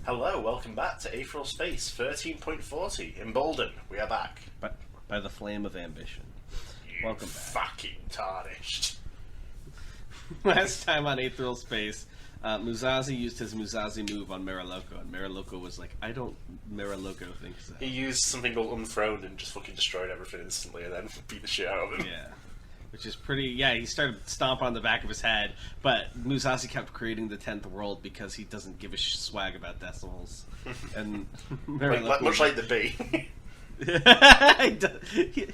Hello, welcome back to Aetheral Space 13.40. Embolden, we are back. By the flame of ambition. You Welcome back. fucking tarnished. Last time on Aetheral Space, Muzazi used his Muzazi move on Mariloko, and Mariloko was like, Mariloko thinks that. He used something called Unthroned and just fucking destroyed everything instantly and then beat the shit out of him. Yeah. Which is pretty, he started stomping on the back of his head, but Muzazi kept creating the 10th world because he doesn't give a swag about decimals. And much like the bee.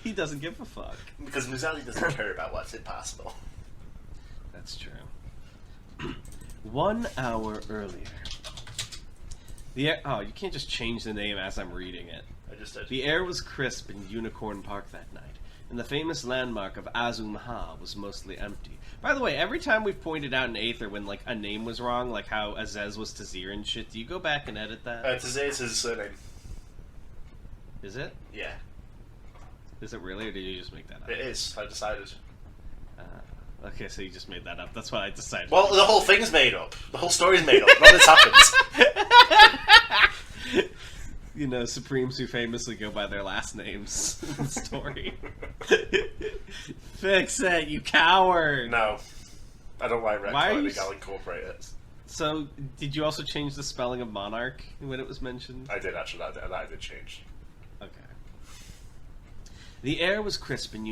he doesn't give a fuck. Because Muzazi doesn't care about what's impossible. That's true. 1 hour earlier. You can't just change the name as I'm reading it. I just did. The air was crisp in Unicorn Park that night, and the famous landmark of Azum Ha was mostly empty. By the way, every time we've pointed out in Aether when like a name was wrong, like how Azez was Tazir and shit, do you go back and edit that? Tazir is his surname. Is it? Yeah. Is it really, or did you just make that up? It is, I decided. Okay, so you just made that up. That's what I decided. Well, the whole thing's made up. The whole story's made up. None of this happens. You know, Supremes who famously go by their last names in the story. Fix it, you coward! No. I don't like Red. I think I'll incorporate it. So, did you also change the spelling of Monarch when it was mentioned? I did, actually. That I did change. Okay. The air was crisp in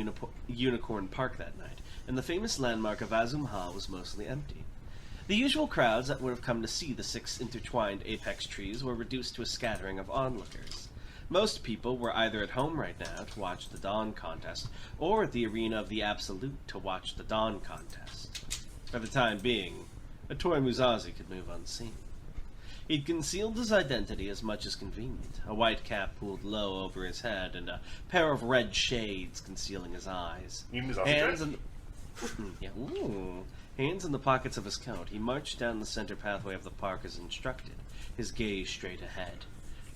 Unicorn Park that night, and the famous landmark of Azum Ha was mostly empty. The usual crowds that would have come to see the 6 intertwined apex trees were reduced to a scattering of onlookers. Most people were either at home right now to watch the Dawn contest, or at the arena of the Absolute to watch the Dawn contest. For the time being, a toy Muzazi could move unseen. He'd concealed his identity as much as convenient, a white cap pulled low over his head and a pair of red shades concealing his eyes. You Muzazi Hands in the pockets of his coat, he marched down the center pathway of the park as instructed, his gaze straight ahead.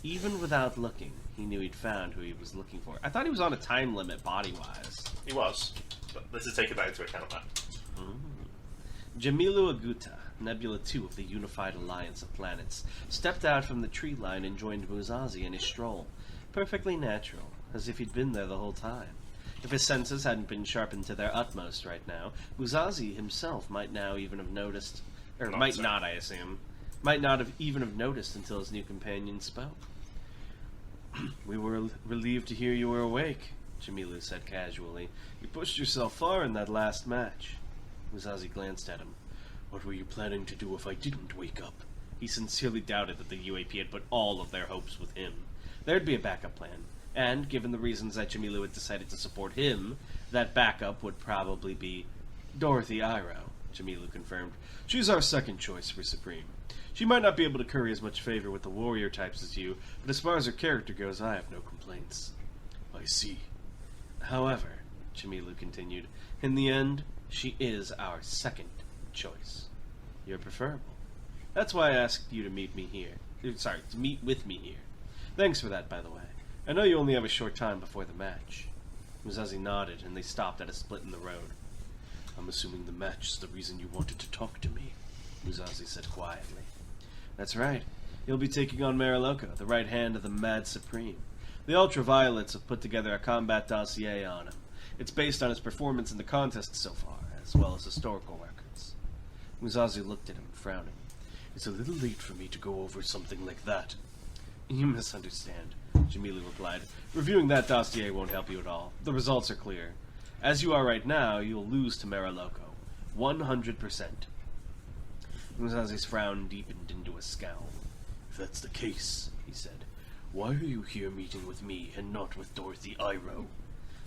Even without looking, he knew he'd found who he was looking for. I thought he was on a time limit body-wise. He was, but this is taking that into account now. Jamilu Aguta, Nebula 2 of the Unified Alliance of Planets, stepped out from the tree line and joined Muzazi in his stroll. Perfectly natural, as if he'd been there the whole time. If his senses hadn't been sharpened to their utmost right now, Muzazi himself might now even have noticed, or might not, I assume, might not have even have noticed until his new companion spoke. We were relieved to hear you were awake, Jamilu said casually. You pushed yourself far in that last match. Muzazi glanced at him. What were you planning to do if I didn't wake up? He sincerely doubted that the UAP had put all of their hopes with him. There'd be a backup plan. And, given the reasons that Jamilu had decided to support him, that backup would probably be Dorothy Iroh, Jamilu confirmed. She's our second choice for Supreme. She might not be able to curry as much favor with the warrior types as you, but as far as her character goes, I have no complaints. I see. However, Jamilu continued, in the end, she is our second choice. You're preferable. That's why I asked you to meet me here. To meet with me here. Thanks for that, by the way. I know you only have a short time before the match. Muzazi nodded, and they stopped at a split in the road. I'm assuming the match is the reason you wanted to talk to me, Muzazi said quietly. That's right. You'll be taking on Mariloko, the right hand of the Mad Supreme. The Ultraviolets have put together a combat dossier on him. It's based on his performance in the contest so far, as well as historical records. Muzazi looked at him, frowning. It's a little late for me to go over something like that. You misunderstand, Jamilu replied. Reviewing that dossier won't help you at all. The results are clear. As you are right now, you'll lose to Mariloko. 100%. Muzazi's frown deepened into a scowl. If that's the case, he said, why are you here meeting with me and not with Dorothy Iroh?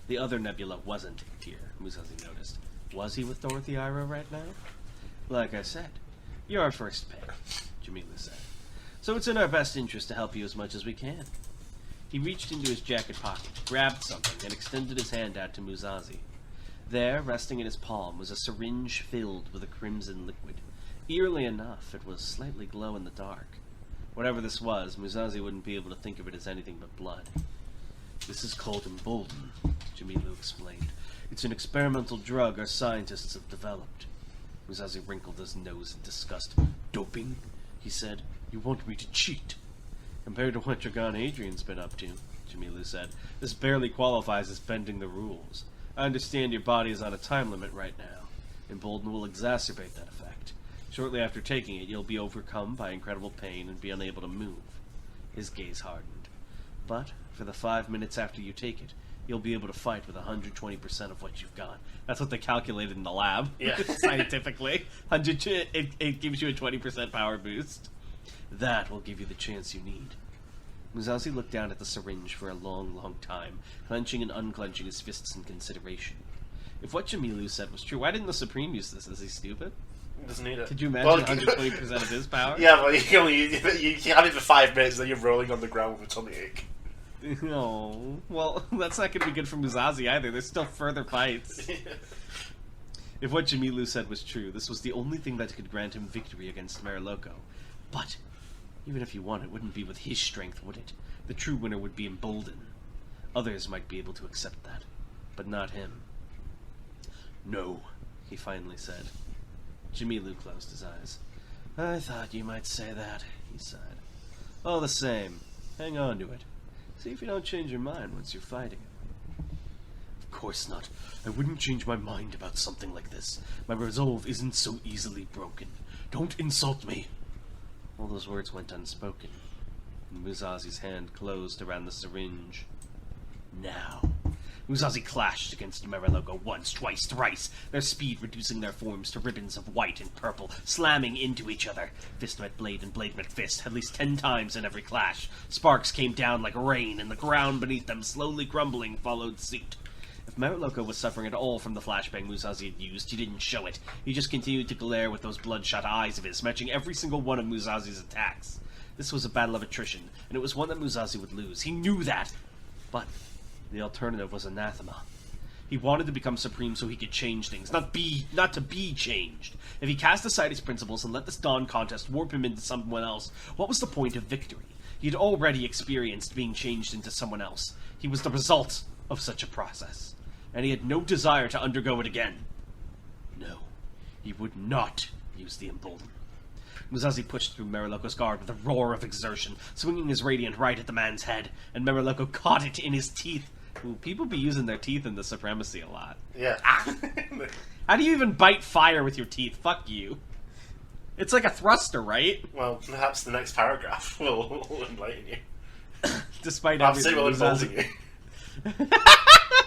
The other Nebula wasn't here, Muzazi noticed. Was he with Dorothy Iroh right now? Like I said, you're our first pick, Jamilu said. So it's in our best interest to help you as much as we can. He reached into his jacket pocket, grabbed something, and extended his hand out to Muzazi. There, resting in his palm, was a syringe filled with a crimson liquid. Eerily enough, it was slightly glow in the dark. Whatever this was, Muzazi wouldn't be able to think of it as anything but blood. This is called Embolden, Jamilu explained. It's an experimental drug our scientists have developed. Muzazi wrinkled his nose in disgust. Doping? He said. You want me to cheat? Compared to what Dragon Hadrian's been up to, Jamilu said, this barely qualifies as bending the rules. I understand your body is on a time limit right now. Embolden will exacerbate that effect. Shortly after taking it, you'll be overcome by incredible pain and be unable to move. His gaze hardened. But, for the 5 minutes after you take it, you'll be able to fight with 120% of what you've got. That's what they calculated in the lab, yeah. Scientifically. It gives you a 20% power boost. That will give you the chance you need. Muzazi looked down at the syringe for a long, long time, clenching and unclenching his fists in consideration. If what Jamilu said was true, why didn't the Supreme use this? Is he stupid? Doesn't need it. Could you imagine 120% of his power? Yeah, well, you had it for 5 minutes, then you're rolling on the ground with a tummy ache. No. Well, that's not going to be good for Muzazi either. There's still further fights. If what Jamilu said was true, this was the only thing that could grant him victory against Mariloko. But, even if he won, it wouldn't be with his strength, would it? The true winner would be Embolden. Others might be able to accept that, but not him. No, he finally said. Jamilu closed his eyes. I thought you might say that, he sighed. All the same, hang on to it. See if you don't change your mind once you're fighting it. Of course not. I wouldn't change my mind about something like this. My resolve isn't so easily broken. Don't insult me. All those words went unspoken, and Muzazi's hand closed around the syringe. Now. Muzazi clashed against Mariloko once, twice, thrice, their speed reducing their forms to ribbons of white and purple, slamming into each other. Fist met blade and blade met fist, at least 10 times in every clash. Sparks came down like rain, and the ground beneath them, slowly crumbling, followed suit. If Mariloko was suffering at all from the flashbang Muzazi had used, he didn't show it. He just continued to glare with those bloodshot eyes of his, matching every single one of Muzazi's attacks. This was a battle of attrition, and it was one that Muzazi would lose. He knew that! But the alternative was anathema. He wanted to become supreme so he could change things, not to be changed. If he cast aside his principles and let this dawn contest warp him into someone else, what was the point of victory? He had already experienced being changed into someone else. He was the result of such a process, and he had no desire to undergo it again. No, he would not use the Embolden. Muzazi pushed through Mariloko's guard with a roar of exertion, swinging his radiant right at the man's head, and Mariloko caught it in his teeth. Ooh, people be using their teeth in the Supremacy a lot. Yeah. How do you even bite fire with your teeth? Fuck you. It's like a thruster, right? Well, perhaps the next paragraph will enlighten you. Despite everything, everything, will Muzazi...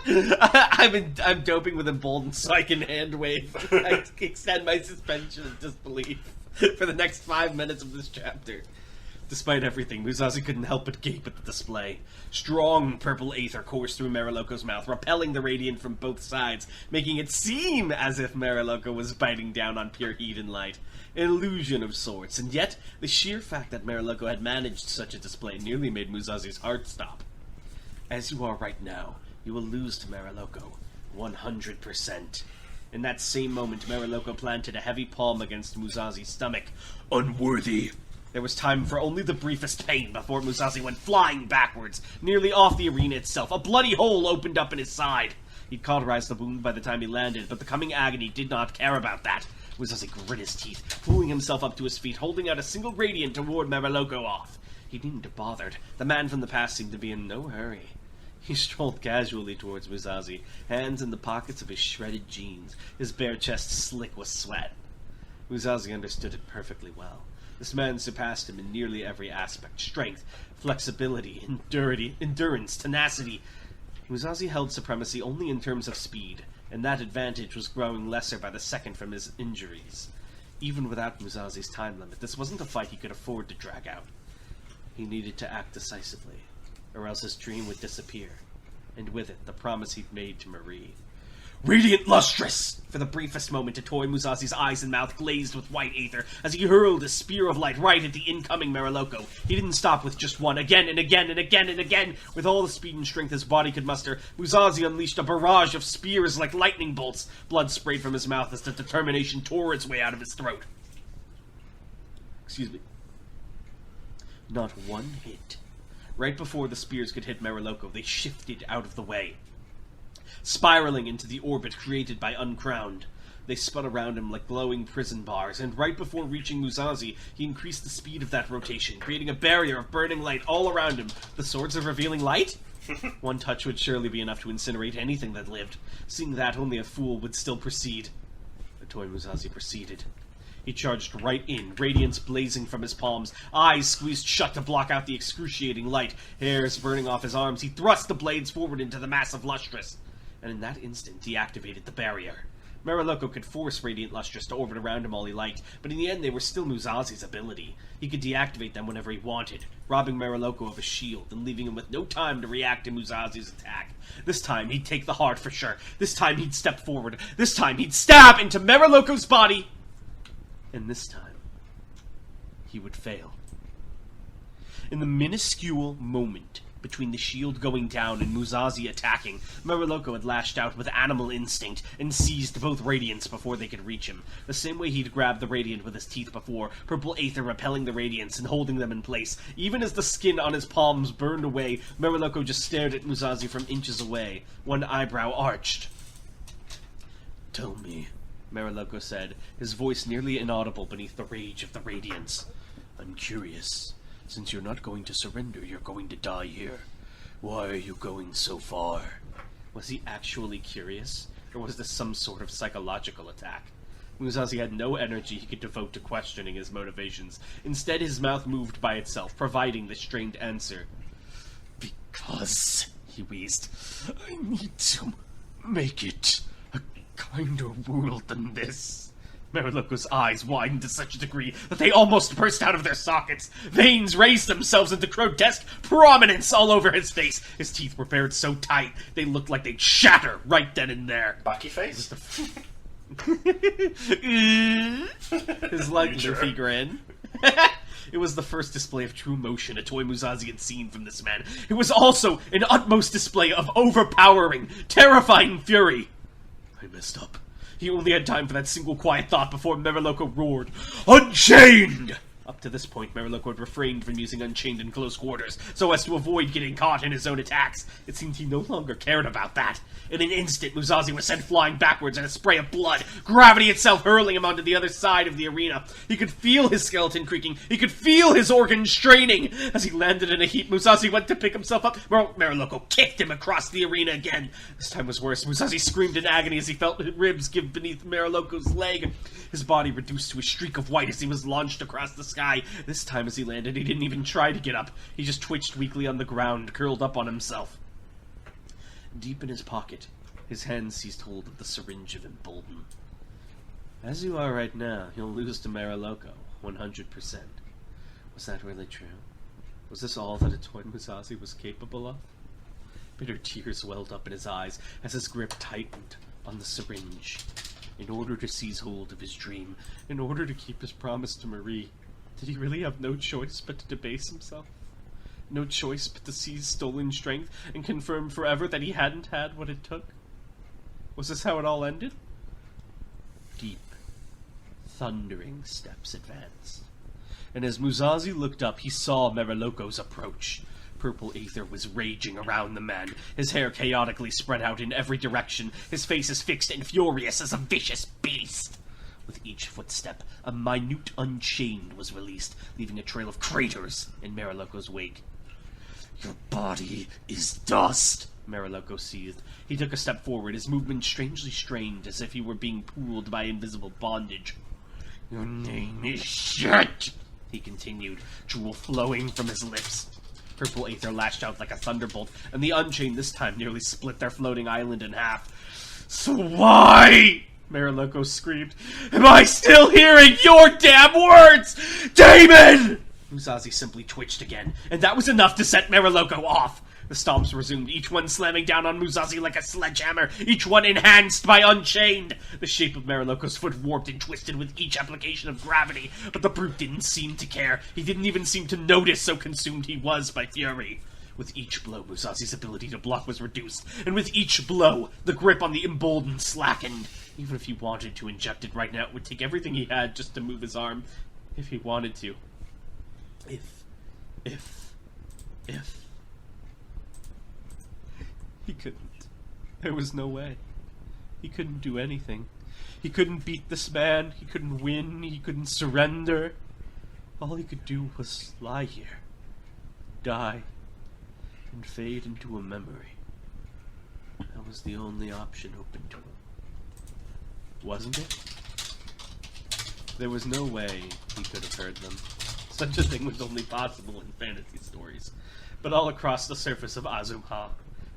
embolden you. I'm doping with Embolden so I can hand wave. I extend my suspension of disbelief for the next 5 minutes of this chapter. Despite everything, Muzazi couldn't help but gape at the display. Strong purple aether coursed through Mariloko's mouth, repelling the radiant from both sides, making it seem as if Mariloko was biting down on pure heat and light. An illusion of sorts, and yet the sheer fact that Mariloko had managed such a display nearly made Muzazi's heart stop. As you are right now, you will lose to Mariloko, 100%. In that same moment, Mariloko planted a heavy palm against Muzazi's stomach. Unworthy! There was time for only the briefest pain before Muzazi went flying backwards, nearly off the arena itself. A bloody hole opened up in his side. He'd cauterized the wound by the time he landed, but the coming agony did not care about that. Muzazi grit his teeth, pulling himself up to his feet, holding out a single radiant to ward Mariloko off. He needn't have bothered. The man from the past seemed to be in no hurry. He strolled casually towards Muzazi, hands in the pockets of his shredded jeans, his bare chest slick with sweat. Muzazi understood it perfectly well. This man surpassed him in nearly every aspect. Strength, flexibility, endurance, tenacity. Muzazi held supremacy only in terms of speed, and that advantage was growing lesser by the second from his injuries. Even without Muzazi's time limit, this wasn't a fight he could afford to drag out. He needed to act decisively, or else his dream would disappear, and with it the promise he'd made to Marie. Radiant lustrous! For the briefest moment, Toy Muzazi's eyes and mouth glazed with white aether as he hurled a spear of light right at the incoming Mariloko. He didn't stop with just one. Again and again and again and again. With all the speed and strength his body could muster, Muzazi unleashed a barrage of spears like lightning bolts. Blood sprayed from his mouth as the determination tore its way out of his throat. Excuse me. Not one hit. Right before the spears could hit Mariloko, they shifted out of the way, spiraling into the orbit created by Uncrowned. They spun around him like glowing prison bars, and right before reaching Muzazi, he increased the speed of that rotation, creating a barrier of burning light all around him. The swords of revealing light? One touch would surely be enough to incinerate anything that lived. Seeing that, only a fool would still proceed. The toy Muzazi proceeded. He charged right in, radiance blazing from his palms, eyes squeezed shut to block out the excruciating light, hairs burning off his arms. He thrust the blades forward into the mass of Lustrous, and in that instant deactivated the barrier. Meriloko could force Radiant Lustrous to orbit around him all he liked, but in the end they were still Muzazi's ability. He could deactivate them whenever he wanted, robbing Meriloko of a shield and leaving him with no time to react to Muzazi's attack. This time he'd take the heart for sure. This time he'd step forward. This time he'd stab into Meriloko's body. And this time, he would fail. In the minuscule moment between the shield going down and Muzazi attacking, Meriloko had lashed out with animal instinct and seized both Radiants before they could reach him. The same way he'd grabbed the Radiant with his teeth before, purple aether repelling the Radiants and holding them in place. Even as the skin on his palms burned away, Meriloko just stared at Muzazi from inches away, one eyebrow arched. "Tell me," Meriloko said, his voice nearly inaudible beneath the rage of the Radiance. "I'm curious. Since you're not going to surrender, you're going to die here. Why are you going so far?" Was he actually curious, or was this some sort of psychological attack? Muzazi had no energy he could devote to questioning his motivations. Instead, his mouth moved by itself, providing the strained answer. "Because," he wheezed, "I need to make it a kinder world than this." Meriloko's eyes widened to such a degree that they almost burst out of their sockets. Veins raised themselves into grotesque prominence all over his face. His teeth were bared so tight, they looked like they'd shatter right then and there. Backy face? His goofy grin. It was the first display of true motion a toy Muzazi had seen from this man. It was also an utmost display of overpowering, terrifying fury. I messed up. He only had time for that single quiet thought before Meriloko roared, "Unchained!" Up to this point, Meriloko had refrained from using Unchained in close quarters, so as to avoid getting caught in his own attacks. It seemed he no longer cared about that. In an instant, Muzazi was sent flying backwards in a spray of blood, gravity itself hurling him onto the other side of the arena. He could feel his skeleton creaking. He could feel his organs straining. As he landed in a heap, Muzazi went to pick himself up. Meriloko kicked him across the arena again. This time was worse. Muzazi screamed in agony as he felt his ribs give beneath Meriloko's leg. His body reduced to a streak of white as he was launched across the sky. This time as he landed, he didn't even try to get up. He just twitched weakly on the ground, curled up on himself. Deep in his pocket, his hand seized hold of the syringe of Embolden. "As you are right now, you'll lose to Meriloko, 100%. Was that really true? Was this all that a toy Muzazi was capable of? Bitter tears welled up in his eyes as his grip tightened on the syringe. In order to seize hold of his dream, in order to keep his promise to Marie, did he really have no choice but to debase himself? No choice but to seize stolen strength and confirm forever that he hadn't had what it took? Was this how it all ended? Deep, thundering steps advanced. And as Muzazi looked up, he saw Meriloko's approach. Purple aether was raging around the man, his hair chaotically spread out in every direction, his face as fixed and furious as a vicious beast. With each footstep, a minute Unchained was released, leaving a trail of craters in Meriloko's wake. "Your body is dust," Meriloko seethed. He took a step forward, his movement strangely strained, as if he were being pulled by invisible bondage. "Your name is shit," he continued, drool flowing from his lips. Purple aether lashed out like a thunderbolt, and the Unchained this time nearly split their floating island in half. "So why," Meriloko screamed, "am I still hearing your damn words, Damon?" Muzazi simply twitched again, and that was enough to set Meriloko off. The stomps resumed, each one slamming down on Muzazi like a sledgehammer, each one enhanced by Unchained. The shape of Meriloko's foot warped and twisted with each application of gravity, but the brute didn't seem to care. He didn't even seem to notice, so consumed he was by fury. With each blow, Muzazi's ability to block was reduced, and with each blow, the grip on the Embolden slackened. Even if he wanted to inject it right now, it would take everything he had just to move his arm. If he wanted to. If. He couldn't. There was no way. He couldn't do anything. He couldn't beat this man, he couldn't win, he couldn't surrender. All he could do was lie here, die, and fade into a memory. That was the only option open to him. Wasn't it? There was no way he could have heard them. Such a thing was only possible in fantasy stories. But all across the surface of Azumha,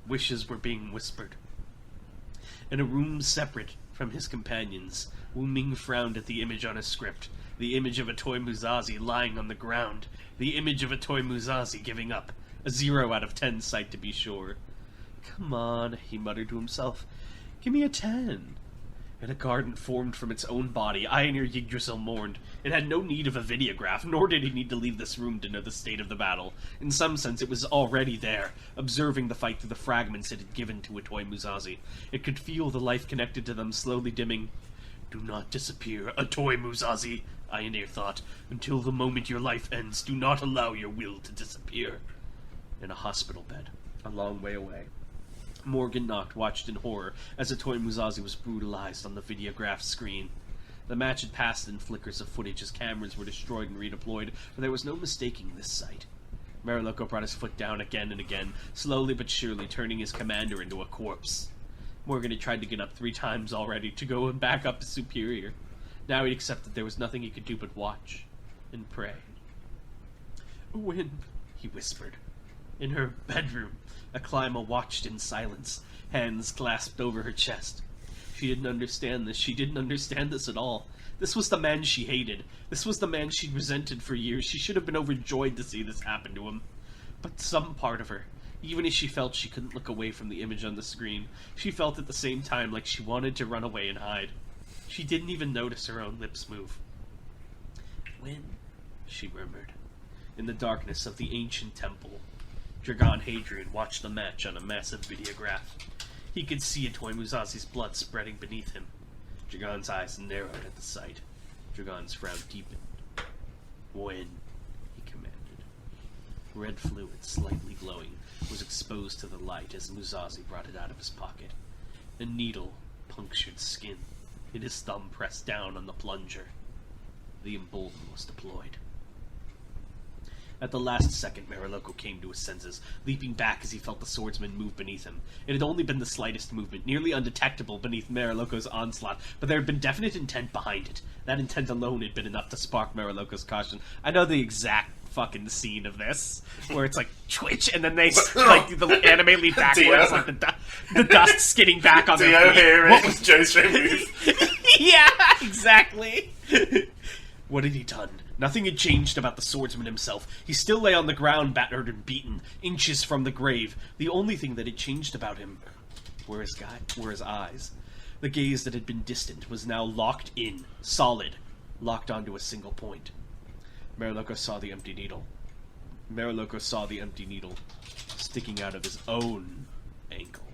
wishes were being whispered. In a room separate from his companions, Wu Ming frowned at the image on his script, the image of a toy Muzazi lying on the ground, the image of a toy Muzazi giving up, a 0 out of 10 sight to be sure. Come on, he muttered to himself, give me a 10. In a garden formed from its own body, Aenir Yggdrasil mourned. It had no need of a videograph, nor did he need to leave this room to know the state of the battle. In some sense, it was already there, observing the fight through the fragments it had given to a toy Muzazi. It could feel the life connected to them slowly dimming. Do not disappear, a toy Muzazi, Aenir thought. Until the moment your life ends, do not allow your will to disappear. In a hospital bed, a long way away, Morgan Noct watched in horror as a toy Muzazi was brutalized on the videograph screen. The match had passed in flickers of footage as cameras were destroyed and redeployed, but there was no mistaking this sight. Mariloko brought his foot down again and again, slowly but surely turning his commander into a corpse. Morgan had tried to get up 3 times already to go and back up to Superior. Now he'd accepted there was nothing he could do but watch and pray. Win, he whispered. In her bedroom, Aklyma watched in silence, hands clasped over her chest. She didn't understand this. She didn't understand this at all. This was the man she hated. This was the man she'd resented for years. She should have been overjoyed to see this happen to him. But some part of her, even as she felt she couldn't look away from the image on the screen, she felt at the same time like she wanted to run away and hide. She didn't even notice her own lips move. When? She murmured. In the darkness of the ancient temple, Dragon Hadrian watched the match on a massive videograph. He could see a toy Muzazi's blood spreading beneath him. Dragon's eyes narrowed at the sight. Dragon's frown deepened. When? He commanded. Red fluid, slightly glowing, was exposed to the light as Muzazi brought it out of his pocket. A needle punctured skin. His thumb pressed down on the plunger. The Embolden was deployed. At the last second, Mariloko came to his senses, leaping back as he felt the swordsman move beneath him. It had only been the slightest movement, nearly undetectable beneath Mariloko's onslaught, but there had been definite intent behind it. That intent alone had been enough to spark Mariloko's caution. I know the exact fucking scene of this, where it's like, twitch, and then they, like, the anime leap backwards, like the dust skidding back on their feet. Here is Joe's favorite move. Yeah, exactly. What had he done? Nothing had changed about the swordsman himself. He still lay on the ground, battered and beaten, inches from the grave. The only thing that had changed about him were his eyes. The gaze that had been distant was now locked in, solid, locked onto a single point. Mariloko saw the empty needle. Mariloko saw the empty needle sticking out of his own ankle.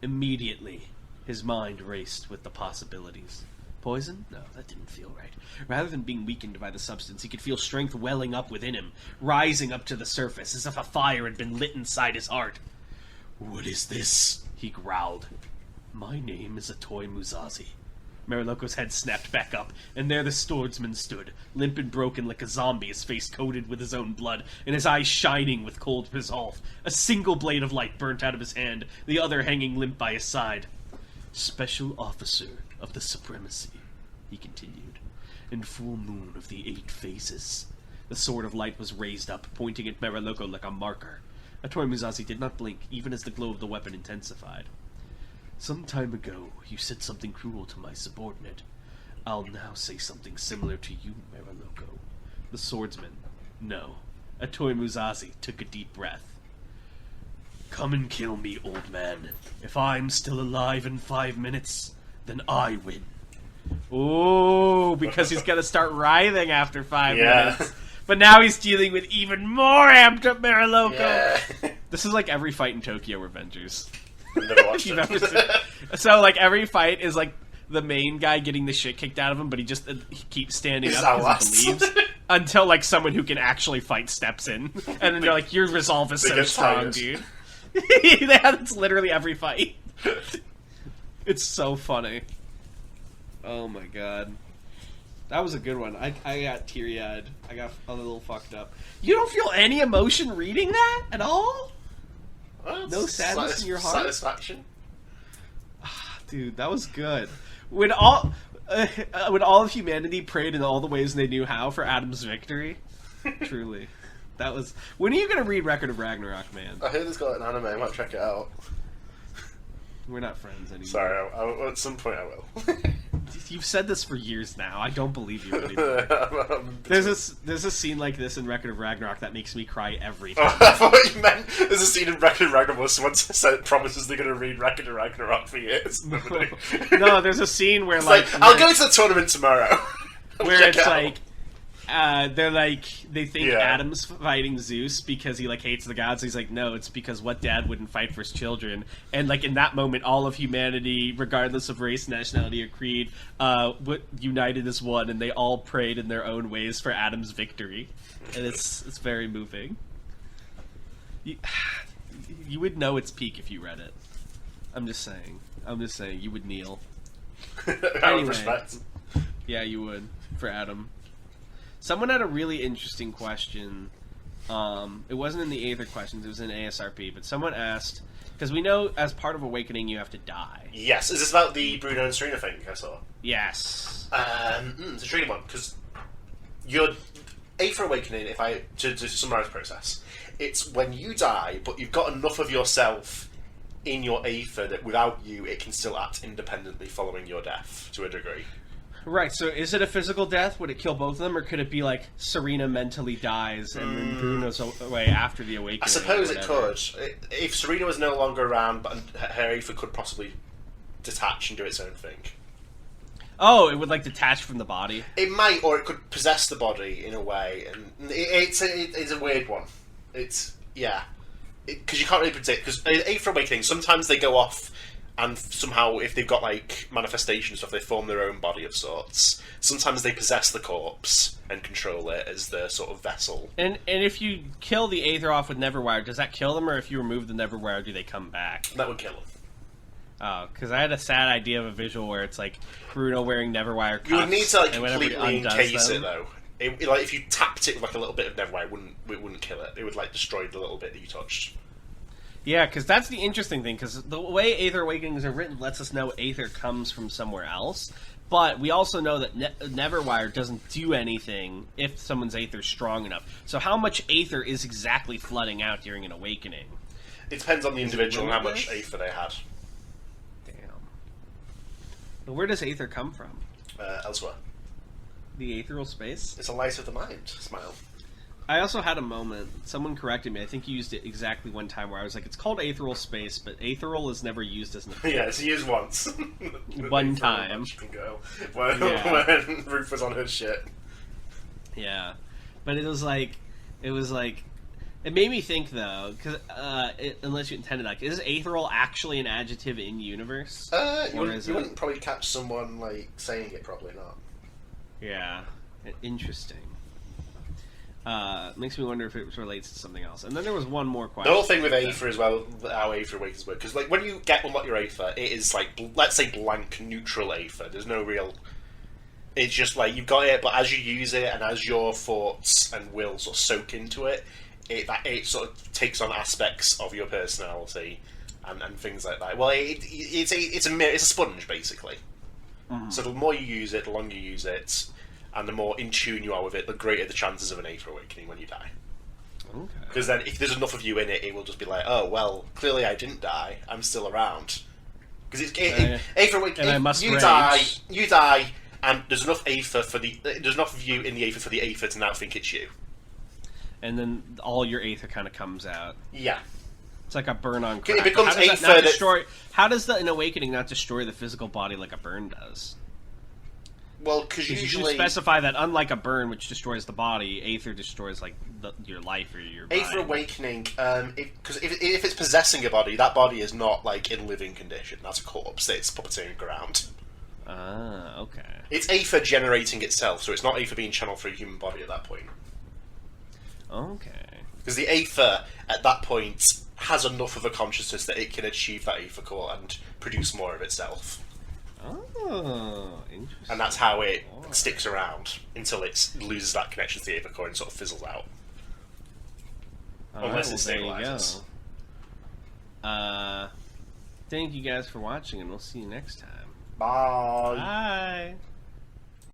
Immediately, his mind raced with the possibilities. Poison? No, that didn't feel right. Rather than being weakened by the substance, he could feel strength welling up within him, rising up to the surface, as if a fire had been lit inside his heart. What is this? He growled. My name is a toy Muzazi. Mariloko's head snapped back up, and there the swordsman stood, limp and broken like a zombie, his face coated with his own blood, and his eyes shining with cold resolve. A single blade of light burnt out of his hand, the other hanging limp by his side. Special Officer of the Supremacy, he continued, and Full Moon of the 8 Faces. The sword of light was raised up, pointing at Mariloko like a marker. A toy Muzazi did not blink, even as the glow of the weapon intensified. Some time ago, you said something cruel to my subordinate. I'll now say something similar to you, Mariloko. The swordsman, no, a toy Muzazi, took a deep breath. Come and kill me, old man. If I'm still alive in 5 minutes, then I win. Oh, because he's gonna start writhing after 5 minutes. But now he's dealing with even more amped up Mariloko. Yeah. This is like every fight in Tokyo Revengers. I've never watched You've it. ever seen. So like every fight is like the main guy getting the shit kicked out of him, but he keeps standing Is up that because he believes. Until like someone who can actually fight steps in, and then they're like, "Your resolve is so strong, dude." That's literally every fight. It's so funny. Oh my god. That was a good one. I got teary-eyed. I got a little fucked up. You don't feel any emotion reading that at all? Well, No sadness in your heart? Satisfaction. Dude, that was good. When all of humanity prayed in all the ways they knew how for Adam's victory. Truly. That was... When are you going to read Record of Ragnarok, man? I heard it's got an anime. I might check it out. We're not friends anymore. Sorry, at some point I will. You've said this for years now. I don't believe you anymore. There's a scene like this in Record of Ragnarok that makes me cry every time. I thought you meant there's a scene in Record of Ragnarok where someone promises they're going to read Record of Ragnarok for years. No, there's a scene where it's like I'll go to the tournament tomorrow. Where it's like they think Adam's fighting Zeus because he hates the gods. He's like, no, it's because what dad wouldn't fight for his children. And in that moment, all of humanity, regardless of race, nationality, or creed, united as one, and they all prayed in their own ways for Adam's victory. And it's very moving. You would know its peak if you read it. I'm just saying. You would kneel. Out of respect. Yeah, you would for Adam. Someone had a really interesting question. It wasn't in the Aether questions, it was in ASRP, but someone asked, because we know as part of Awakening you have to die. Yes, is this about the Bruno and Serena thing I saw? Yes. It's a tricky one, because your Aether Awakening, to summarise the process, it's when you die, but you've got enough of yourself in your Aether that without you it can still act independently following your death, to a degree. Right, so is it a physical death? Would it kill both of them? Or could it be like Serena mentally dies and then Bruno's away after the Awakening? I suppose it could. If Serena was no longer around, but her Aether could possibly detach and do its own thing. Oh, it would detach from the body? It might, or it could possess the body in a way. And it's a weird one. Because you can't really predict. Because Aether Awakening, sometimes they go off... And somehow, if they've got manifestations stuff, they form their own body of sorts. Sometimes they possess the corpse and control it as their sort of vessel. And if you kill the Aether off with Neverwire, does that kill them? Or if you remove the Neverwire, do they come back? That would kill them. Oh, because I had a sad idea of a visual where it's Bruno wearing Neverwire cuffs. You would need to completely encase them. it though. If you tapped it with a little bit of Neverwire, it wouldn't kill it. It would destroy the little bit that you touched. Yeah, because that's the interesting thing, because the way Aether Awakenings are written lets us know Aether comes from somewhere else, but we also know that Neverwire doesn't do anything if someone's Aether's strong enough. So how much Aether is exactly flooding out during an Awakening? It depends on the individual and how much Aether they had. Damn. But where does Aether come from? Elsewhere. The Aetheral Space? It's a light of the mind. Smile. I also had a moment, someone corrected me, I think you used it exactly one time, where I was like, it's called Aetheral Space, but Aetheral is never used as an effect. Yeah, it's used once. One time. When Ruth was on her shit. Yeah. But it made me think, though, because unless you intended that, is Aetheral actually an adjective in universe? You wouldn't probably catch someone, saying it, probably not. Yeah. Interesting. Makes me wonder if it relates to something else. And then there was one more question. The whole thing with Aether as well, how Aether Awakens work, because when you unlock your Aether, it is let's say blank, neutral Aether. There's no real... It's just you've got it, but as you use it, and as your thoughts and will sort of soak into it, it sort of takes on aspects of your personality and things like that. Well, it's a sponge, basically. Mm-hmm. So the more you use it, the longer you use it, and the more in tune you are with it, the greater the chances of an Aether Awakening when you die. Okay. Because then, if there's enough of you in it, it will just be oh, well, clearly I didn't die. I'm still around. Because Aether Awakening, you die, and there's enough there's enough of you in the Aether for the Aether to now think it's you. And then all your Aether kind of comes out. Yeah. It's like a burn on crack. It becomes Aether how does an Awakening not destroy the physical body like a burn does? Well, because usually... You specify that unlike a burn, which destroys the body, Aether destroys, your life or your mind. Aether Awakening, because if it's possessing a body, that body is not, in living condition. That's a corpse. It's puppeteering around. Ah, okay. It's Aether generating itself, so it's not Aether being channeled through a human body at that point. Okay. Because the Aether, at that point, has enough of a consciousness that it can achieve that Aether core and produce more of itself. Oh, interesting. And that's how it sticks around until it loses that connection to the Aether Core and sort of fizzles out. Unless it stabilizes. Thank you guys for watching, and we'll see you next time. Bye. Bye.